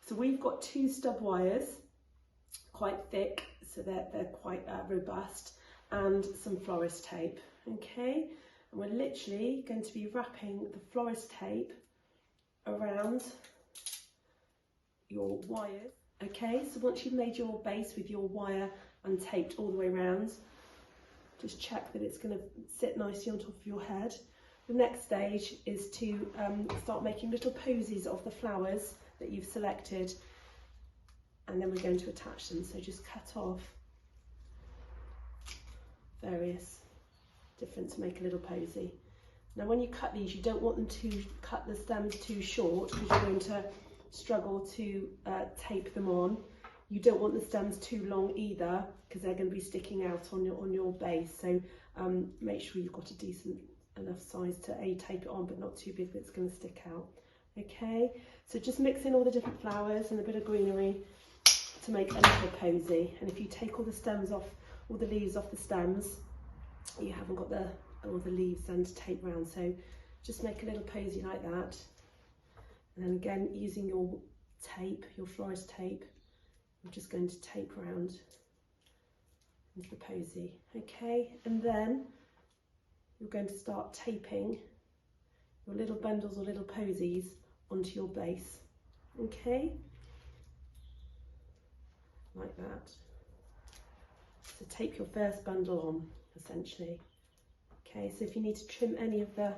So we've got 2 stub wires, quite thick, so they're quite robust, and some florist tape, okay? And we're literally going to be wrapping the florist tape around your wires. Okay, so once you've made your base with your wire and taped all the way around, just check that it's going to sit nicely on top of your head. The next stage is to start making little posies of the flowers that you've selected, and then we're going to attach them. So just cut off various different to make a little posy. Now when you cut these, you don't want them to cut the stems too short, because you're going to struggle to tape them on. You don't want the stems too long either, because they're going to be sticking out on your base. So make sure you've got a decent enough size to tape it on, but not too big that it's going to stick out. Okay, so just mix in all the different flowers and a bit of greenery to make a little posy. And if you take all the stems off, all the leaves off the stems, you haven't got all the leaves then to tape round. So just make a little posy like that. And then again, using your tape, your florist tape, I'm just going to tape round into the posy. Okay, and then you're going to start taping your little bundles or little posies onto your base. Okay, like that. So tape your first bundle on, essentially. Okay, so if you need to trim any of the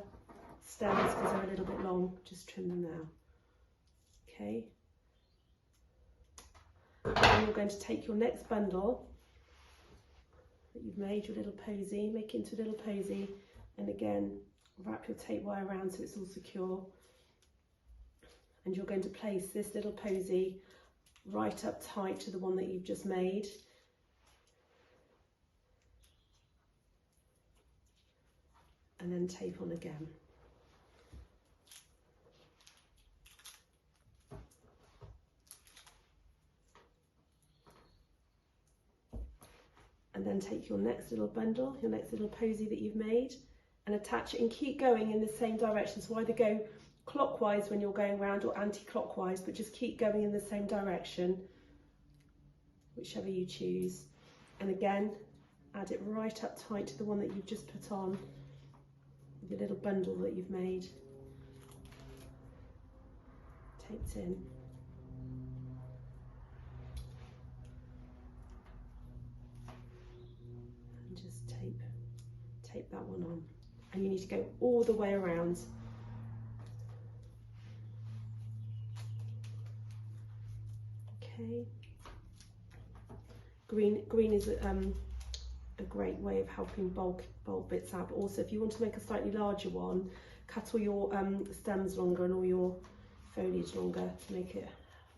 stems because they're a little bit long, just trim them now. Okay, and you're going to take your next bundle that you've made, your little posy, make it into a little posy, and again wrap your tape wire around so it's all secure, and you're going to place this little posy right up tight to the one that you've just made. And then tape on again. And then take your next little bundle, your next little posy that you've made, and attach it and keep going in the same direction. So either go clockwise when you're going round or anti-clockwise, but just keep going in the same direction, whichever you choose. And again, add it right up tight to the one that you've just put on, your little bundle that you've made, taped in. And just tape that one on. And you need to go all the way around. Okay. Green is a great way of helping bulk bits out, but also if you want to make a slightly larger one, cut all your stems longer and all your foliage longer to make it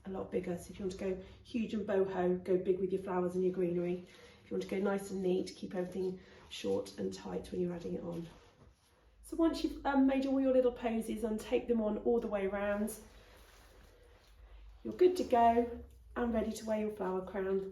a lot bigger. So if you want to go huge and boho, go big with your flowers and your greenery. If you want to go nice and neat, keep everything short and tight when you're adding it on. So once you've made all your little posies and tape them on all the way around, you're good to go and ready to wear your flower crown.